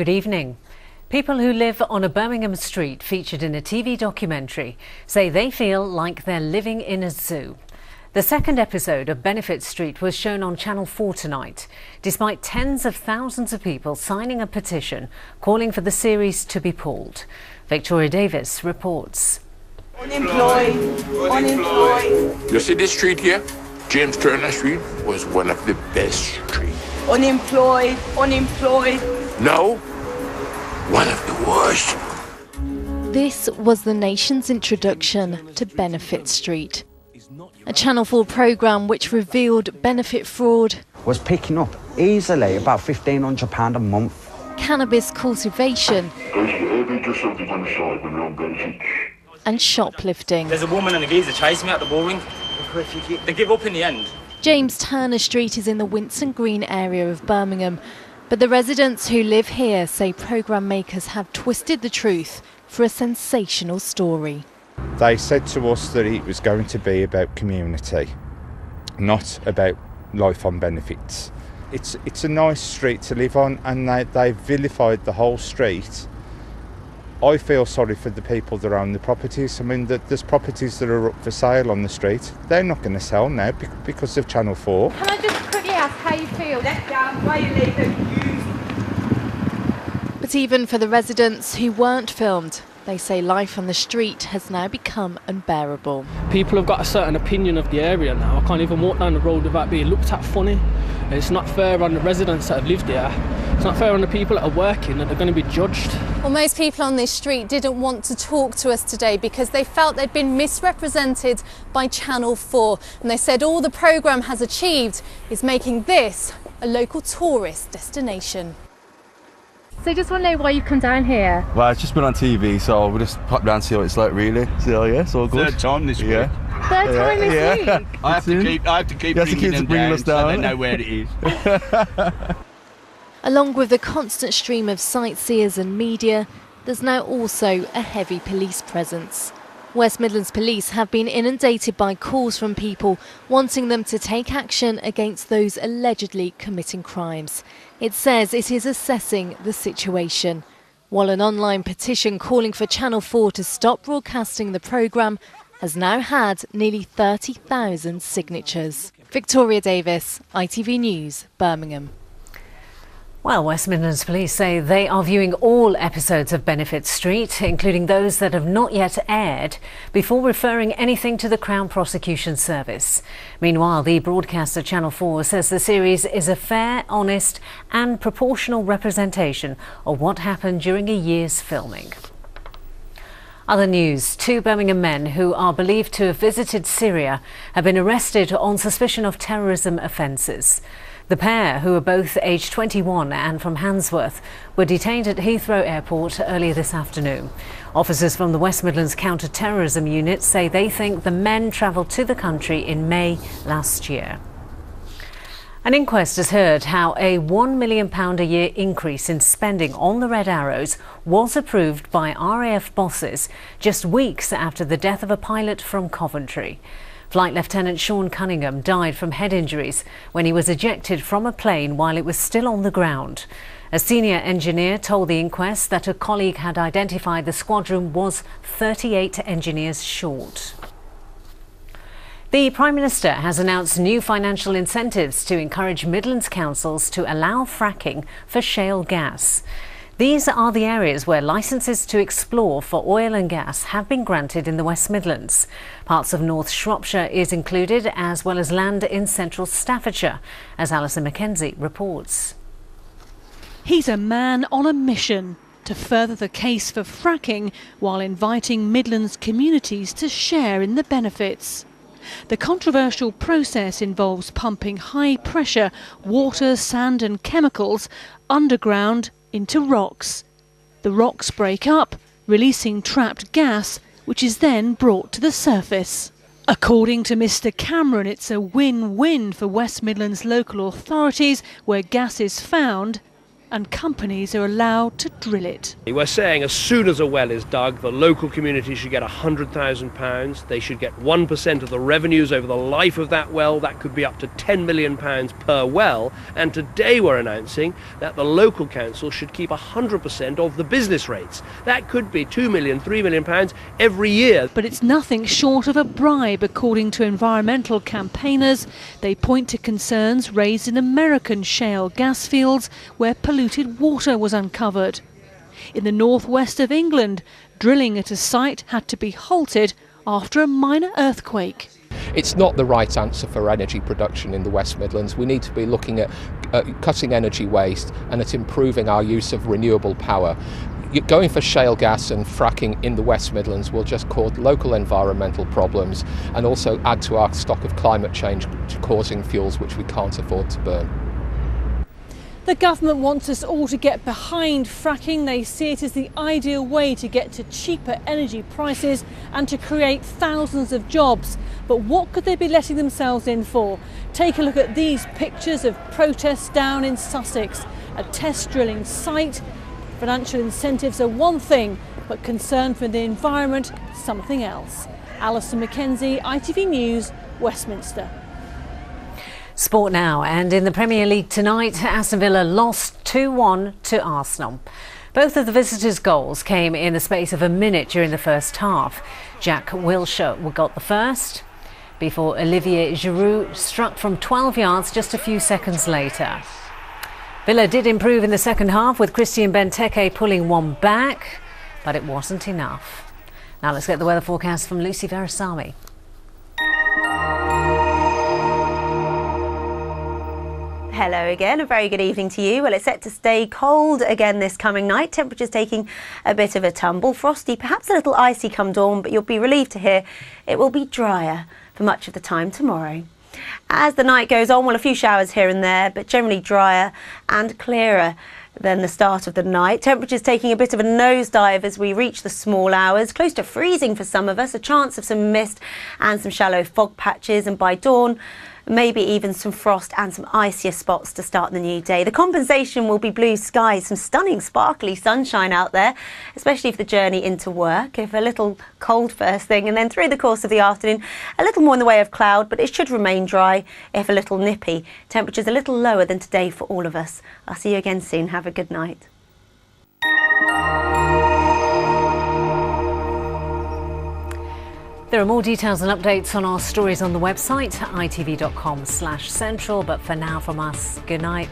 Good evening. People who live on a Birmingham street featured in a TV documentary say they feel like they're living in a zoo. The second episode of Benefit Street was shown on Channel 4 tonight, despite tens of thousands of people signing a petition calling for the series to be pulled. Victoria Davis reports. Unemployed. You see this street here? James Turner Street was one of the best streets. Unemployed. No, one of the worst. This was the nation's introduction to Benefit Street, a Channel 4 programme which revealed benefit fraud, was picking up easily about £1,500 a month. Cannabis cultivation and shoplifting. There's a woman and a geezer chasing me out the ballroom. They give up in the end. James Turner Street is in the Winson Green area of Birmingham, but the residents who live here say programme makers have twisted the truth for a sensational story. They said to us that it was going to be about community, not about life on benefits. It's a nice street to live on, and they vilified the whole street. I feel sorry for the people that own the properties. I mean, there's properties that are up for sale on the street. They're not going to sell now because of Channel 4. Can I just quickly ask how you feel? But even for the residents who weren't filmed, they say life on the street has now become unbearable. People have got a certain opinion of the area now. I can't even walk down the road without being looked at funny. It's not fair on the residents that have lived here. It's not fair on the people that are working, that they're going to be judged. Well, most people on this street didn't want to talk to us today because they felt they'd been misrepresented by Channel 4. And they said all the programme has achieved is making this a local tourist destination. So just want to know why you come down here? Well, it's just been on TV, so we'll just pop down and see what it's like, really. So, yeah, it's all good. Third time this week. Yeah. Third time this week? I have to keep bringing them down so they know where it is. Along with the constant stream of sightseers and media, there's now also a heavy police presence. West Midlands Police have been inundated by calls from people wanting them to take action against those allegedly committing crimes. It says it is assessing the situation, while an online petition calling for Channel 4 to stop broadcasting the programme has now had nearly 30,000 signatures. Victoria Davis, ITV News, Birmingham. Well, West Midlands Police say they are viewing all episodes of Benefit Street, including those that have not yet aired, before referring anything to the Crown Prosecution Service. Meanwhile, the broadcaster Channel 4 says the series is a fair, honest and proportional representation of what happened during a year's filming. Other news, 2 Birmingham men who are believed to have visited Syria have been arrested on suspicion of terrorism offences. The pair, who are both aged 21 and from Handsworth, were detained at Heathrow Airport earlier this afternoon. Officers from the West Midlands Counter-Terrorism Unit say they think the men travelled to the country in May last year. An inquest has heard how a £1 million a year increase in spending on the Red Arrows was approved by RAF bosses just weeks after the death of a pilot from Coventry. Flight Lieutenant Sean Cunningham died from head injuries when he was ejected from a plane while it was still on the ground. A senior engineer told the inquest that a colleague had identified the squadron was 38 engineers short. The Prime Minister has announced new financial incentives to encourage Midlands councils to allow fracking for shale gas. These are the areas where licences to explore for oil and gas have been granted in the West Midlands. Parts of North Shropshire is included, as well as land in central Staffordshire, as Alison Mackenzie reports. He's a man on a mission to further the case for fracking while inviting Midlands communities to share in the benefits. The controversial process involves pumping high-pressure water, sand and chemicals underground into rocks. The rocks break up, releasing trapped gas, which is then brought to the surface. According to Mr Cameron, it's a win-win for West Midlands local authorities where gas is found and companies are allowed to drill it. We're saying as soon as a well is dug, the local community should get £100,000. They should get 1% of the revenues over the life of that well. That could be up to £10 million per well. And today we're announcing that the local council should keep 100% of the business rates. That could be £2 million, £3 million every year. But it's nothing short of a bribe, according to environmental campaigners. They point to concerns raised in American shale gas fields where polluted water was uncovered. In the northwest of England, drilling at a site had to be halted after a minor earthquake. It's not the right answer for energy production in the West Midlands. We need to be looking at cutting energy waste and at improving our use of renewable power. Going for shale gas and fracking in the West Midlands will just cause local environmental problems and also add to our stock of climate change causing fuels which we can't afford to burn. The government wants us all to get behind fracking. They see it as the ideal way to get to cheaper energy prices and to create thousands of jobs. But what could they be letting themselves in for? Take a look at these pictures of protests down in Sussex, a test drilling site. Financial incentives are one thing, but concern for the environment, something else. Alison Mackenzie, ITV News, Westminster. Sport now, and in the Premier League tonight, Aston Villa lost 2-1 to Arsenal. Both of the visitors' goals came in the space of a minute during the first half. Jack Wilshere got the first, before Olivier Giroud struck from 12 yards just a few seconds later. Villa did improve in the second half, with Christian Benteke pulling one back, but it wasn't enough. Now let's get the weather forecast from Lucy Verasami. Hello again, a very good evening to you. Well, it's set to stay cold again this coming night. Temperatures taking a bit of a tumble. Frosty, perhaps a little icy come dawn, but you'll be relieved to hear it will be drier for much of the time tomorrow. As the night goes on, well, a few showers here and there, but generally drier and clearer than the start of the night. Temperatures taking a bit of a nosedive as we reach the small hours, close to freezing for some of us, a chance of some mist and some shallow fog patches, and by dawn maybe even some frost and some icier spots to start the new day. The compensation will be blue skies, some stunning sparkly sunshine out there, especially for the journey into work. If a little cold first thing, and then through the course of the afternoon a little more in the way of cloud, but it should remain dry, if a little nippy. Temperatures a little lower than today for all of us. I'll see you again soon. Have a good night. There are more details and updates on our stories on the website, itv.com/central. But for now, from us, good night.